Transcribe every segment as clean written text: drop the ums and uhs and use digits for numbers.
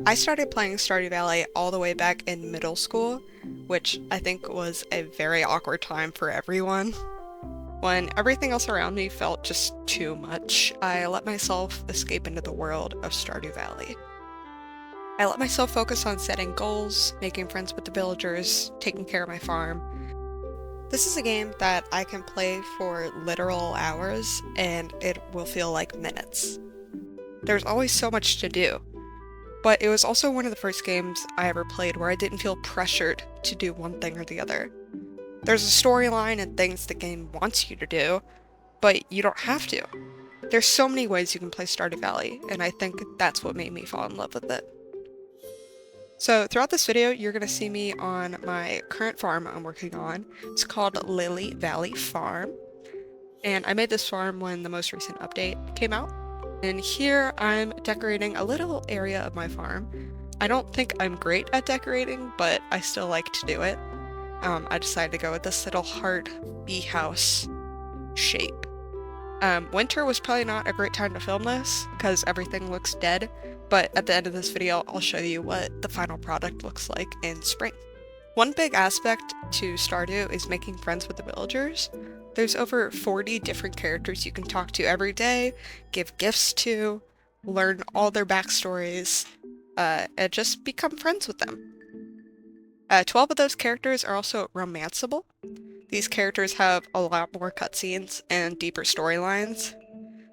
I started playing Stardew Valley all the way back in middle school, which I think was a very awkward time for everyone. When everything else around me felt just too much, I let myself escape into the world of Stardew Valley. I let myself focus on setting goals, making friends with the villagers, taking care of my farm. This is a game that I can play for literal hours, and it will feel like minutes. There's always so much to do. But it was also one of the first games I ever played where I didn't feel pressured to do one thing or the other. There's a storyline and things the game wants you to do, but you don't have to. There's so many ways you can play Stardew Valley, and I think that's what made me fall in love with it. So throughout this video, you're going to see me on my current farm I'm working on. It's called Lily Valley Farm, and I made this farm when the most recent update came out. And here I'm decorating a little area of my farm. I don't think I'm great at decorating, but I still like to do it. I decided to go with this little heart bee house shape. Winter was probably not a great time to film this because everything looks dead, but at the end of this video I'll show you what the final product looks like in spring. One big aspect to Stardew is making friends with the villagers. There's over 40 different characters you can talk to every day, give gifts to, learn all their backstories, and just become friends with them. 12 of those characters are also romanceable. These characters have a lot more cutscenes and deeper storylines.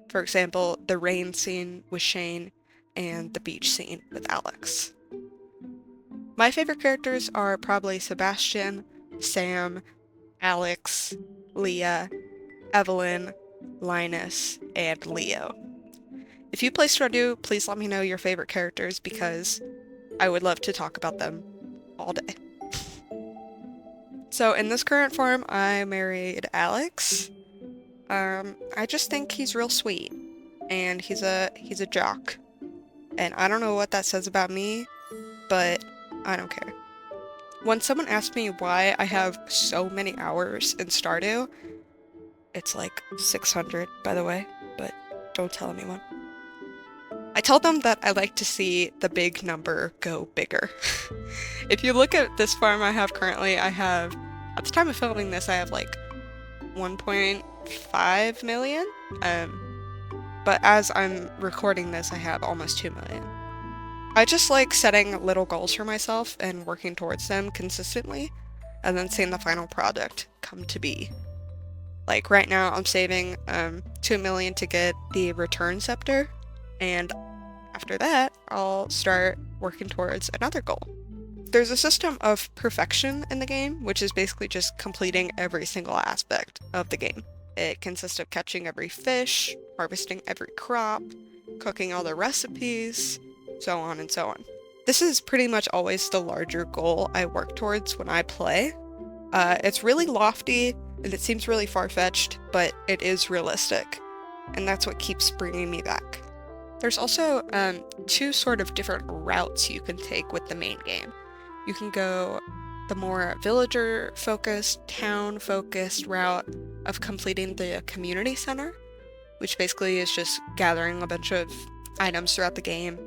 For example, the rain scene with Shane and the beach scene with Alex. My favorite characters are probably Sebastian, Sam, Alex, Leah, Evelyn, Linus, and Leo. If you play Stardew, please let me know your favorite characters because I would love to talk about them all day. So in this current farm, I married Alex. I just think he's real sweet, and he's a jock. And I don't know what that says about me, but I don't care. When someone asks me why I have so many hours in Stardew, it's like 600, by the way, but don't tell anyone. I tell them that I like to see the big number go bigger. If you look at this farm I have currently, at the time of filming this, I have like 1.5 million. But as I'm recording this, I have almost 2 million. I just like setting little goals for myself and working towards them consistently, and then seeing the final product come to be. Like right now, I'm saving 2 million to get the return scepter, and after that, I'll start working towards another goal. There's a system of perfection in the game, which is basically just completing every single aspect of the game. It consists of catching every fish, harvesting every crop, cooking all the recipes, so on and so on. This is pretty much always the larger goal I work towards when I play. It's really lofty and it seems really far-fetched, but it is realistic, and that's what keeps bringing me back. There's also two sort of different routes you can take with the main game. You can go the more villager-focused, town-focused route of completing the community center, which basically is just gathering a bunch of items throughout the game,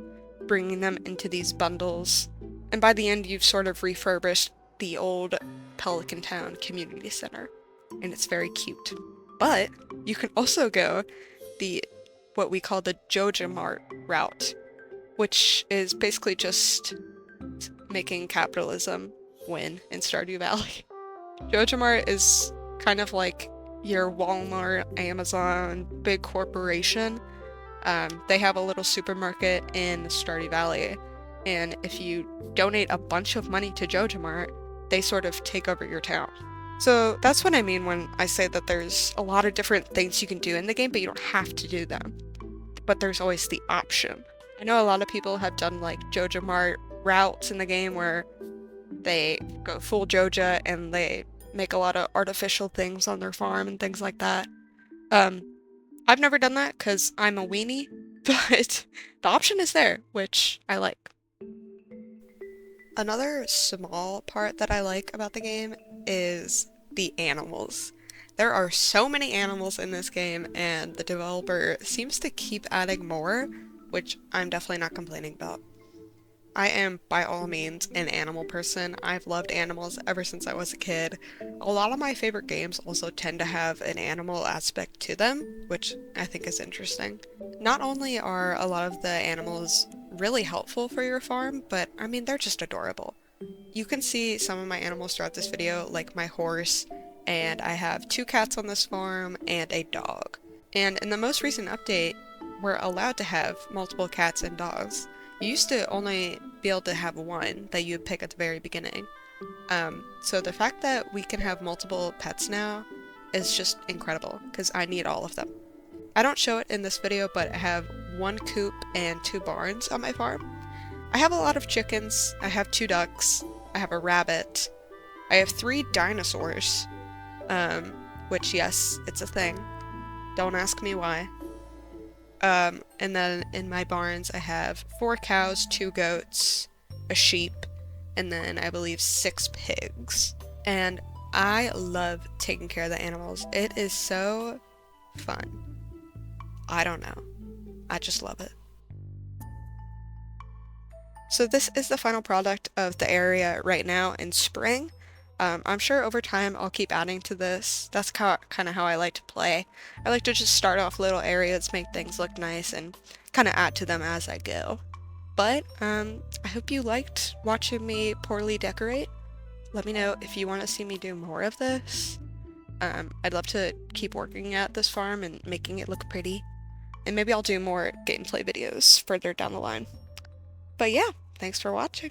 bringing them into these bundles, and by the end you've sort of refurbished the old Pelican Town community center, and it's very cute. But you can also go what we call the Joja Mart route, which is basically just making capitalism win in Stardew Valley. Joja Mart is kind of like your Walmart, Amazon, big corporation. They have a little supermarket in Stardew Valley, and if you donate a bunch of money to Joja Mart, they sort of take over your town. So that's what I mean when I say that there's a lot of different things you can do in the game, but you don't have to do them. But there's always the option. I know a lot of people have done like Joja Mart routes in the game where they go full Joja and they make a lot of artificial things on their farm and things like that. I've never done that because I'm a weenie, but the option is there, which I like. Another small part that I like about the game is the animals. There are so many animals in this game, and the developer seems to keep adding more, which I'm definitely not complaining about. I am by all means an animal person. I've loved animals ever since I was a kid. A lot of my favorite games also tend to have an animal aspect to them, which I think is interesting. Not only are a lot of the animals really helpful for your farm, but I mean, they're just adorable. You can see some of my animals throughout this video, like my horse, and I have 2 cats on this farm and a dog. And in the most recent update, we're allowed to have multiple cats and dogs. You used to only be able to have one that you would pick at the very beginning. So the fact that we can have multiple pets now is just incredible, because I need all of them. I don't show it in this video, but I have 1 coop and 2 barns on my farm. I have a lot of chickens, I have 2 ducks, I have a rabbit, I have 3 dinosaurs, which yes, it's a thing. Don't ask me why. And then in my barns I have 4 cows, 2 goats, a sheep, and then I believe 6 pigs. And I love taking care of the animals. It is so fun. I don't know. I just love it. So this is the final product of the area right now in spring. I'm sure over time I'll keep adding to this. That's kind of how I like to play. I like to just start off little areas, make things look nice, and kind of add to them as I go. But I hope you liked watching me poorly decorate. Let me know if you want to see me do more of this. I'd love to keep working at this farm and making it look pretty. And maybe I'll do more gameplay videos further down the line. But yeah, thanks for watching.